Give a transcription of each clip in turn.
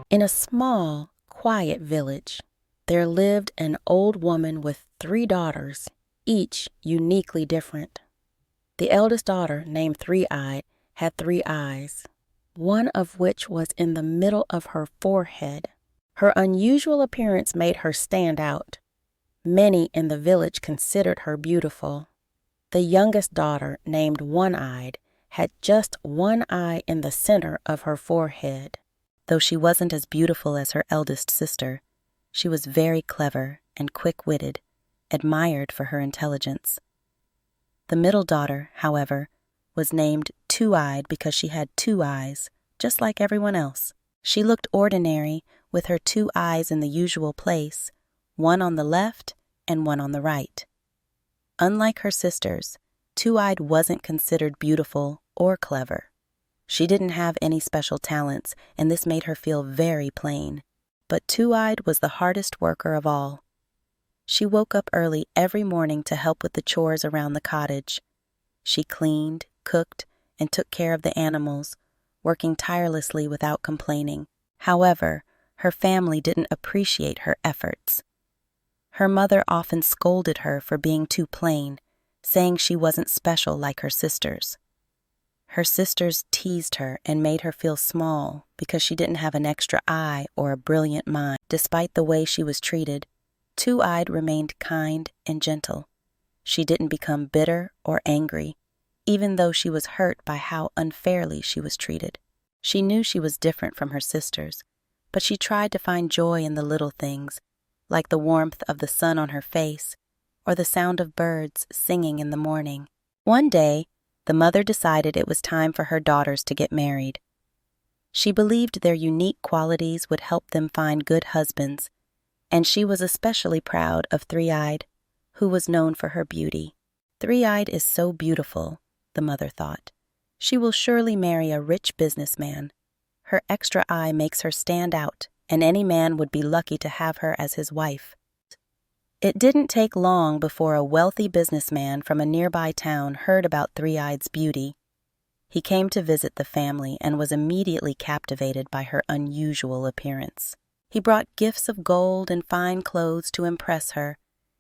In a small, quiet village, there lived an old woman with 3 daughters, each uniquely different. The eldest daughter, named Three-Eyed, had 3 eyes, one of which was in the middle of her forehead. Her unusual appearance made her stand out. Many in the village considered her beautiful. The youngest daughter, named One-Eyed, had just one eye in the center of her forehead. Though she wasn't as beautiful as her eldest sister, she was very clever and quick-witted, admired for her intelligence. The middle daughter, however, was named Two-Eyed because she had 2 eyes, just like everyone else. She looked ordinary, with her 2 eyes in the usual place, one on the left and one on the right. Unlike her sisters, Two-Eyed wasn't considered beautiful or clever. She didn't have any special talents, and this made her feel very plain. But Two-Eyed was the hardest worker of all. She woke up early every morning to help with the chores around the cottage. She cleaned, cooked, and took care of the animals, working tirelessly without complaining. However, her family didn't appreciate her efforts. Her mother often scolded her for being too plain, saying she wasn't special like her sisters. Her sisters teased her and made her feel small because she didn't have an extra eye or a brilliant mind. Despite the way she was treated, Two-Eyed remained kind and gentle. She didn't become bitter or angry, even though she was hurt by how unfairly she was treated. She knew she was different from her sisters, but she tried to find joy in the little things, like the warmth of the sun on her face or the sound of birds singing in the morning. One day, the mother decided it was time for her daughters to get married. She believed their unique qualities would help them find good husbands, and she was especially proud of Three-Eyed, who was known for her beauty. Three-Eyed is so beautiful, the mother thought. She will surely marry a rich businessman. Her extra eye makes her stand out, and any man would be lucky to have her as his wife. It didn't take long before a wealthy businessman from a nearby town heard about Three-Eyed's beauty. He came to visit the family and was immediately captivated by her unusual appearance. He brought gifts of gold and fine clothes to impress her,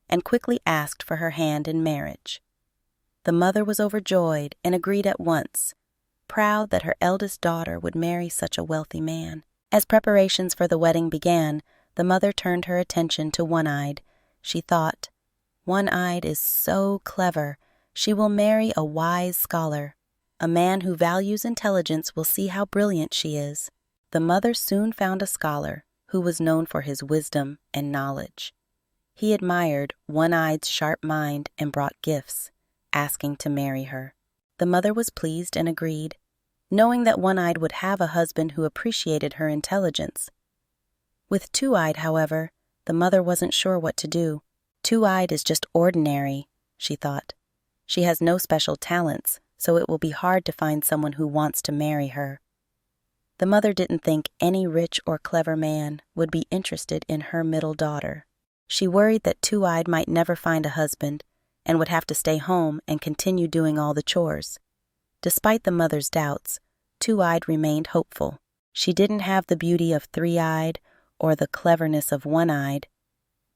and quickly asked for her hand in marriage. The mother was overjoyed and agreed at once, proud that her eldest daughter would marry such a wealthy man. As preparations for the wedding began, the mother turned her attention to One-Eyed. She thought, One-Eyed is so clever, she will marry a wise scholar. A man who values intelligence will see how brilliant she is. The mother soon found a scholar who was known for his wisdom and knowledge. He admired One-Eyed's sharp mind and brought gifts, asking to marry her. The mother was pleased and agreed, knowing that One-Eyed would have a husband who appreciated her intelligence. With Two-Eyed, however, the mother wasn't sure what to do. Two-Eyed is just ordinary, she thought. She has no special talents, so it will be hard to find someone who wants to marry her. The mother didn't think any rich or clever man would be interested in her middle daughter. She worried that Two-Eyed might never find a husband and would have to stay home and continue doing all the chores. Despite the mother's doubts, Two-Eyed remained hopeful. She didn't have the beauty of Three-Eyed or the cleverness of One-Eyed,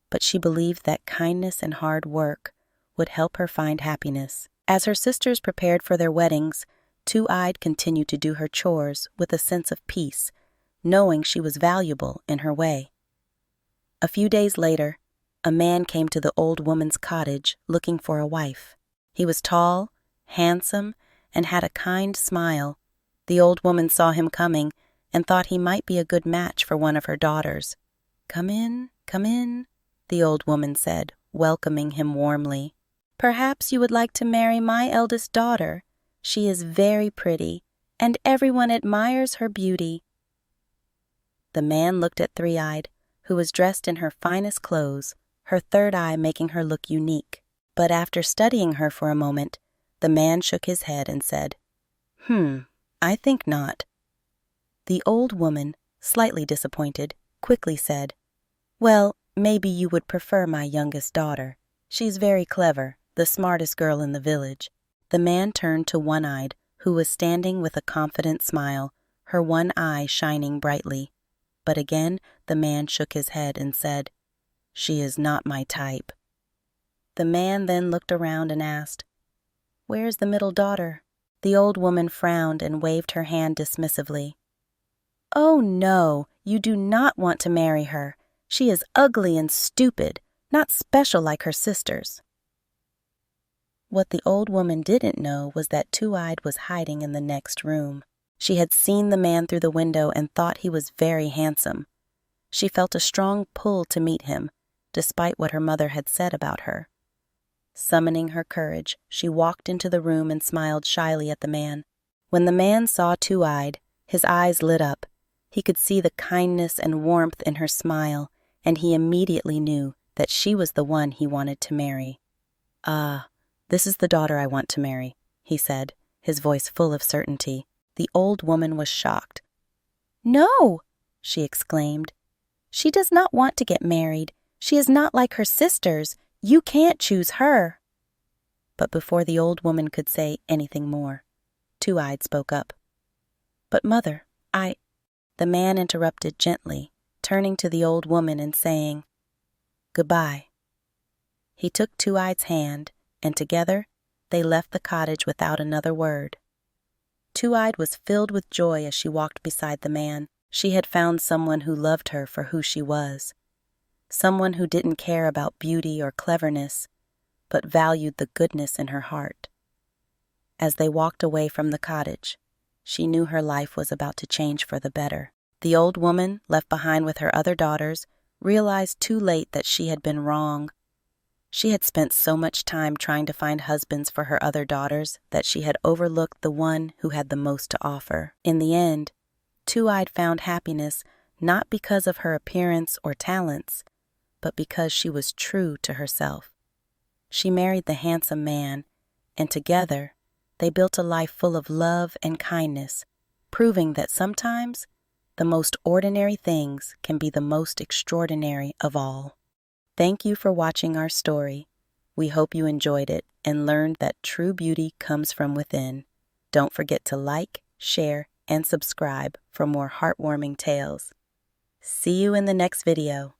but she believed that kindness and hard work would help her find happiness. As her sisters prepared for their weddings, Two-Eyed continued to do her chores with a sense of peace, knowing she was valuable in her way. A few days later, a man came to the old woman's cottage looking for a wife. He was tall, handsome, and had a kind smile. The old woman saw him coming and thought he might be a good match for one of her daughters. Come in, the old woman said, welcoming him warmly. Perhaps you would like to marry my eldest daughter. She is very pretty, and everyone admires her beauty. The man looked at Three-Eyed, who was dressed in her finest clothes, her third eye making her look unique. But after studying her for a moment, the man shook his head and said, I think not. The old woman, slightly disappointed, quickly said, Well, maybe you would prefer my youngest daughter. She's very clever, the smartest girl in the village. The man turned to One-Eyed, who was standing with a confident smile, her one eye shining brightly. But again, the man shook his head and said, "She is not my type." The man then looked around and asked, "Where is the middle daughter?" The old woman frowned and waved her hand dismissively. "Oh no, you do not want to marry her. She is ugly and stupid, not special like her sisters." What the old woman didn't know was that Two-Eyed was hiding in the next room. She had seen the man through the window and thought he was very handsome. She felt a strong pull to meet him, despite what her mother had said about her. Summoning her courage, she walked into the room and smiled shyly at the man. When the man saw Two-Eyed, his eyes lit up. He could see the kindness and warmth in her smile, and he immediately knew that she was the one he wanted to marry. "Ah, this is the daughter I want to marry," he said, his voice full of certainty. The old woman was shocked. "No!" she exclaimed. "She does not want to get married. She is not like her sisters. You can't choose her." But before the old woman could say anything more, Two-Eyed spoke up. "But mother, The man interrupted gently, turning to the old woman and saying, "Goodbye." He took Two-Eyed's hand, and together they left the cottage without another word. Two-Eyed was filled with joy as she walked beside the man. She had found someone who loved her for who she was, someone who didn't care about beauty or cleverness, but valued the goodness in her heart. As they walked away from the cottage, she knew her life was about to change for the better. The old woman, left behind with her other daughters, realized too late that she had been wrong. She had spent so much time trying to find husbands for her other daughters that she had overlooked the one who had the most to offer. In the end, Two-Eyed found happiness not because of her appearance or talents, but because she was true to herself. She married the handsome man, and together they built a life full of love and kindness, proving that sometimes the most ordinary things can be the most extraordinary of all. Thank you for watching our story. We hope you enjoyed it and learned that true beauty comes from within. Don't forget to like, share, and subscribe for more heartwarming tales. See you in the next video.